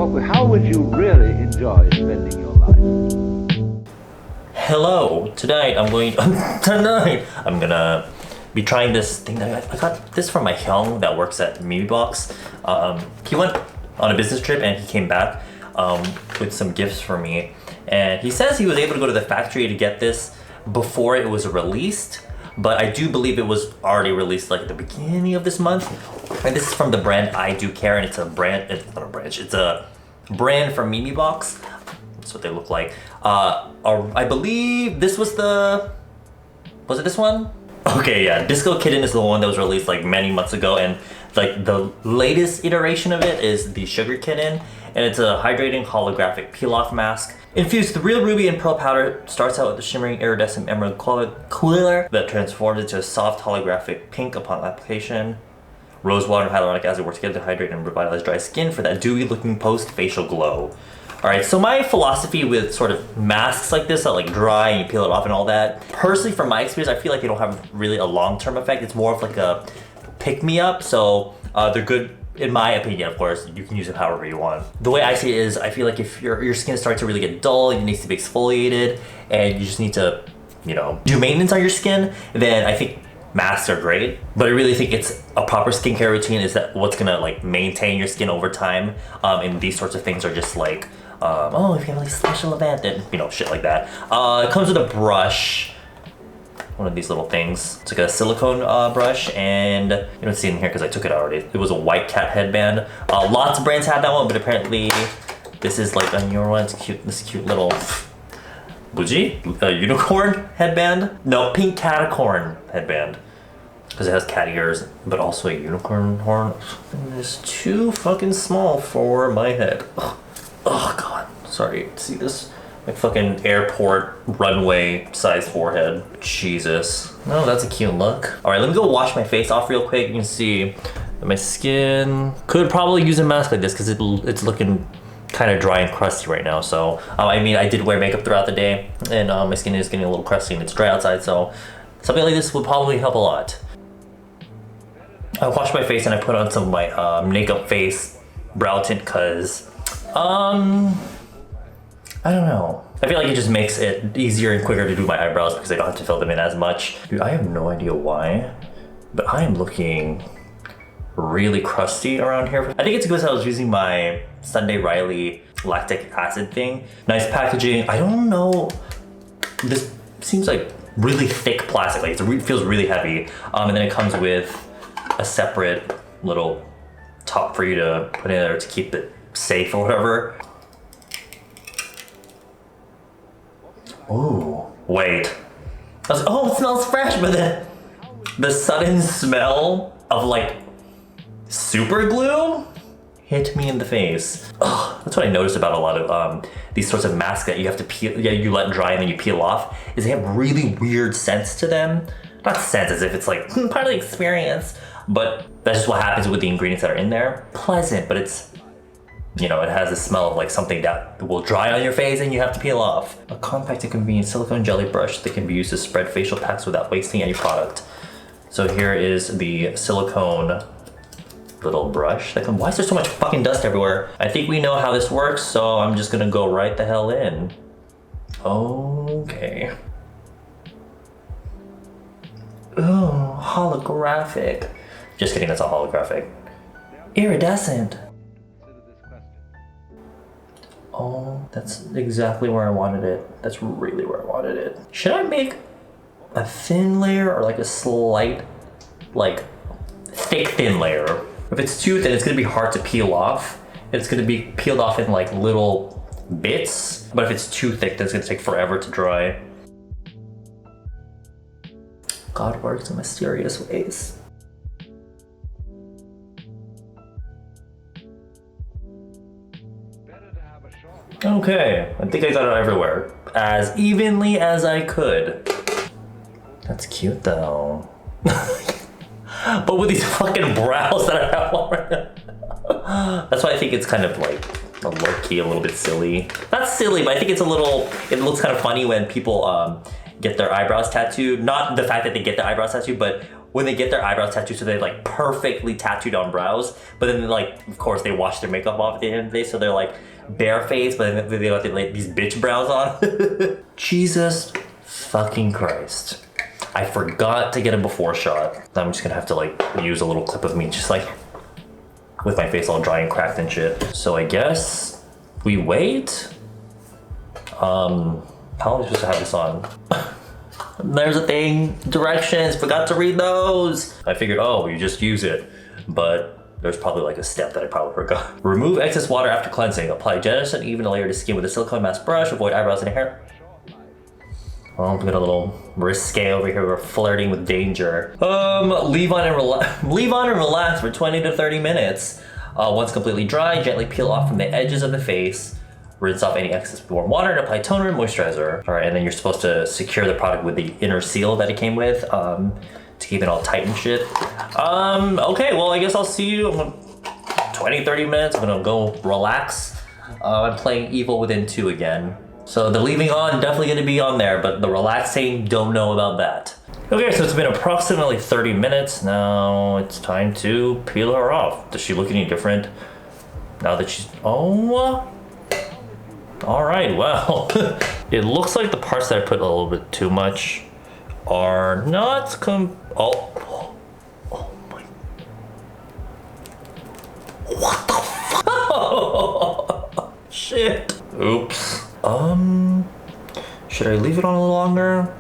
How would you really enjoy spending your life? Hello. Tonight I'm gonna be trying this thing that I got this from my hyung that works at MEMEBOX. He went on a business trip and he came back with some gifts for me. And he says he was able to go to the factory to get this before it was released. But I do believe it was already released like at the beginning of this month. And this is from the brand I Do Care, and it's a brand, it's not a branch, it's a brand from MEMEBOX. That's what they look like. I believe this was it this one? Okay, yeah, Disco Kitten is the one that was released like many months ago, and like the latest iteration of it is the Sugar Kitten, and it's a hydrating holographic peel-off mask. Infused with real ruby and pearl powder, starts out with a shimmering iridescent emerald color that transforms into a soft holographic pink upon application. Rose water and hyaluronic acid work together to hydrate and revitalize dry skin for that dewy looking post-facial glow. Alright, so my philosophy with sort of masks like this that like dry and you peel it off and all that, personally from my experience, I feel like they don't have really a long-term effect. It's more of like a pick-me-up, so they're good in my opinion. Of course, you can use it however you want. The way I see it is, I feel like if your skin starts to really get dull, it needs to be exfoliated, and you just need to, you know, do maintenance on your skin, then I think masks are great. But I really think it's a proper skincare routine is that what's gonna like maintain your skin over time. And these sorts of things are just like, oh, if you have like a special event, then, you know, shit like that. It comes with a brush. One of these little things. It's like a silicone brush, and you don't see it in here because I took it already. It was a white cat headband. Lots of brands have that one, but apparently this is like a newer one. It's cute. This cute little unicorn headband. No, pink catacorn headband, because it has cat ears, but also a unicorn horn. And it's too fucking small for my head. Oh god, sorry. See this? Like fucking airport runway size forehead. Jesus. No, that's a cute look. All right, let me go wash my face off real quick. You can see that my skin could probably use a mask like this because it's looking kind of dry and crusty right now. So, I mean, I did wear makeup throughout the day, and my skin is getting a little crusty and it's dry outside. So something like this would probably help a lot. I washed my face and I put on some of my makeup face brow tint because, I don't know. I feel like it just makes it easier and quicker to do my eyebrows because I don't have to fill them in as much. Dude, I have no idea why, but I am looking really crusty around here. I think it's because I was using my Sunday Riley lactic acid thing. Nice packaging. I don't know. This seems like really thick plastic. Like it feels really heavy. And then it comes with a separate little top for you to put in there to keep it safe or whatever. Ooh, wait. Oh, it smells fresh, but then the sudden smell of like super glue hit me in the face. Oh, that's what I noticed about a lot of these sorts of masks that you have to peel, you let dry and then you peel off, is they have really weird scents to them. Not scents as if it's like part of the experience, but that's just what happens with the ingredients that are in there. Pleasant, but it's, you know, it has the smell of like something that will dry on your face and you have to peel off. A compact and convenient silicone jelly brush that can be used to spread facial packs without wasting any product. So here is the silicone little brush. Why is there so much fucking dust everywhere? I think we know how this works, so I'm just gonna go right the hell in. Okay. Oh, holographic. Just kidding, that's not holographic. Iridescent. Oh, that's exactly where I wanted it. That's really where I wanted it. Should I make a thin layer or like a slight, like thick thin layer? If it's too thin, it's gonna be hard to peel off. It's gonna be peeled off in like little bits. But if it's too thick, then it's gonna take forever to dry. God works in mysterious ways. Okay, I think I got it everywhere. As evenly as I could. That's cute though. But with these fucking brows that I have already. That's why I think it's kind of like a low-key, a little bit silly. Not silly, but I think it's a little, it looks kind of funny when people get their eyebrows tattooed. Not the fact that they get their eyebrows tattooed, but when they get their eyebrows tattooed, so they're like perfectly tattooed on brows, but then like, of course, they wash their makeup off at the end of the day, so they're like barefaced, but then they got like these bitch brows on. Jesus fucking Christ. I forgot to get a before shot. I'm just gonna have to like use a little clip of me just like with my face all dry and cracked and shit. So I guess we wait. How am I supposed to have this on? There's a thing, directions, forgot to read those. I figured, oh, you just use it. But there's probably like a step that I probably forgot. Remove excess water after cleansing. Apply generous and even layer to skin with a silicone mask brush. Avoid eyebrows and hair. Well, I'm getting a little risque over here. We're flirting with danger. Leave on and relax for 20 to 30 minutes. Once completely dry, gently peel off from the edges of the face. Rinse off any excess warm water and apply toner and moisturizer. All right, and then you're supposed to secure the product with the inner seal that it came with to keep it all tight and shit. Okay, well, I guess I'll see you in 20, 30 minutes. I'm gonna go relax. I'm playing Evil Within 2 again. So the leaving on, definitely gonna be on there, but the relaxing, don't know about that. Okay, so it's been approximately 30 minutes. Now it's time to peel her off. Does she look any different now that she's, oh. All right, well, it looks like the parts that I put a little bit too much are not oh my. What the fuck? Shit. Oops. Should I leave it on a little longer?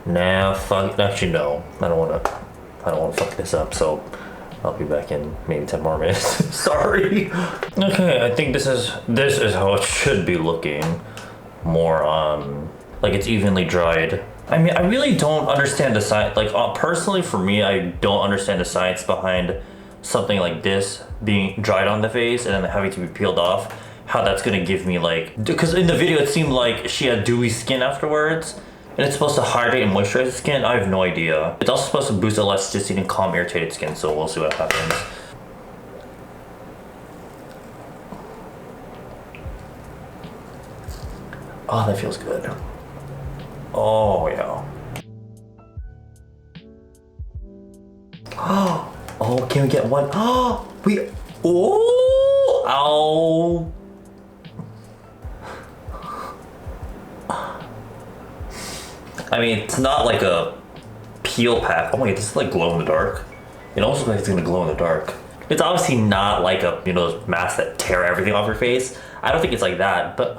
Nah, fuck, actually no. I don't wanna fuck this up, so I'll be back in maybe 10 more minutes. Sorry. Okay, I think this is how it should be looking. More like it's evenly dried. I mean, I really don't understand the science. Like personally, for me, I don't understand the science behind something like this being dried on the face and then having to be peeled off. How that's gonna give me like, because in the video it seemed like she had dewy skin afterwards. And it's supposed to hydrate and moisturize the skin? I have no idea. It's also supposed to boost elasticity and calm irritated skin, so we'll see what happens. Oh, that feels good. Oh, yeah. Oh, can we get one? Oh, ow. I mean, it's not like a peel pack. Oh wait, this is like glow in the dark. It also looks like it's gonna glow in the dark. It's obviously not like a, you know, those masks that tear everything off your face. I don't think it's like that, but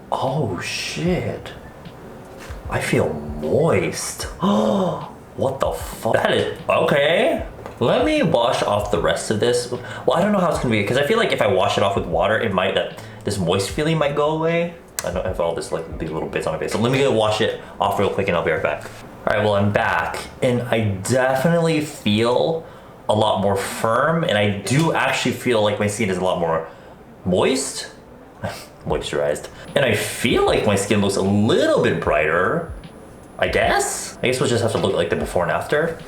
oh shit. I feel moist. Oh, what the fuck? That is, okay. Let me wash off the rest of this. Well, I don't know how it's gonna be, because I feel like if I wash it off with water, it might, this moist feeling might go away. I don't have all this, like, these little bits on my face. So let me go wash it off real quick and I'll be right back. All right, well, I'm back and I definitely feel a lot more firm, and I do actually feel like my skin is a lot more moist, moisturized. And I feel like my skin looks a little bit brighter, I guess. I guess we'll just have to look at like the before and after.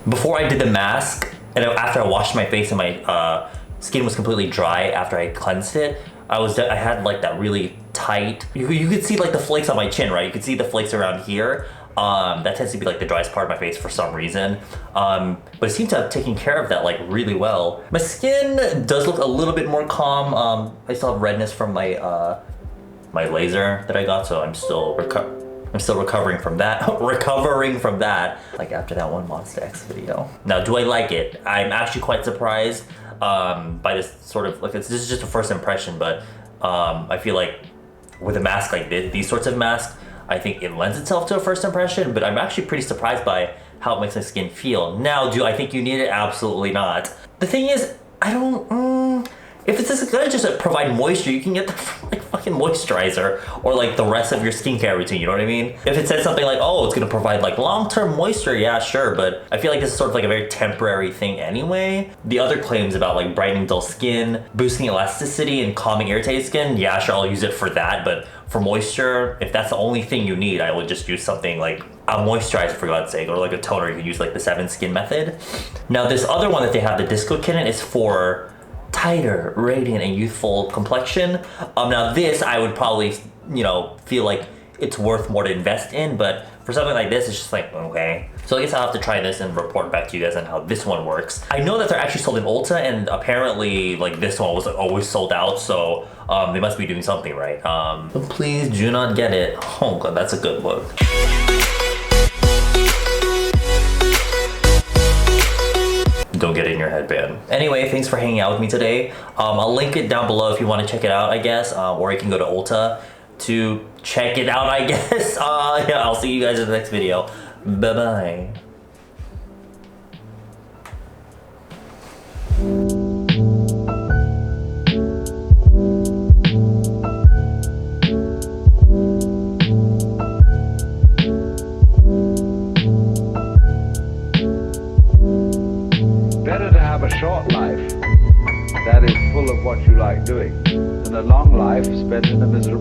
Before I did the mask, and after I washed my face and my skin was completely dry after I cleansed it, I had like that really tight, you could see like the flakes on my chin, right? You could see the flakes around here. That tends to be like the driest part of my face for some reason. But it seems to have taken care of that like really well. My skin does look a little bit more calm. I still have redness from my my laser that I got, so I'm still recovering from that. Like after that one Monster X video. Now, do I like it? I'm actually quite surprised by this sort of, like, this is just a first impression, but I feel like with a mask like this, these sorts of masks, I think it lends itself to a first impression, but I'm actually pretty surprised by how it makes my skin feel. Now, do I think you need it? Absolutely not. The thing is, I don't, if it's just gonna just provide moisture, you can get the like fucking moisturizer or like the rest of your skincare routine, you know what I mean? If it says something like, oh, it's gonna provide like long-term moisture, yeah, sure, but I feel like this is sort of like a very temporary thing anyway. The other claims about like brightening dull skin, boosting elasticity, and calming irritated skin, yeah, sure, I'll use it for that, but for moisture, if that's the only thing you need, I would just use something like a moisturizer, for God's sake, or like a toner. You can use like the 7 Skin method. Now, this other one that they have, the Disco Kitten, is for tighter, radiant, and youthful complexion. Now this, I would probably feel like it's worth more to invest in, but for something like this, it's just like, okay. So I guess I'll have to try this and report back to you guys on how this one works. I know that they're actually sold in Ulta, and apparently like this one was always sold out, so they must be doing something right. But please do not get it. Oh god, that's a good look. Don't get it in your headband. Anyway, thanks for hanging out with me today. I'll link it down below if you want to check it out, I guess, or you can go to Ulta to check it out, I guess. Yeah, I'll see you guys in the next video. Bye-bye. Better to have a short life that is full of what you like doing than a long life spent in a miserable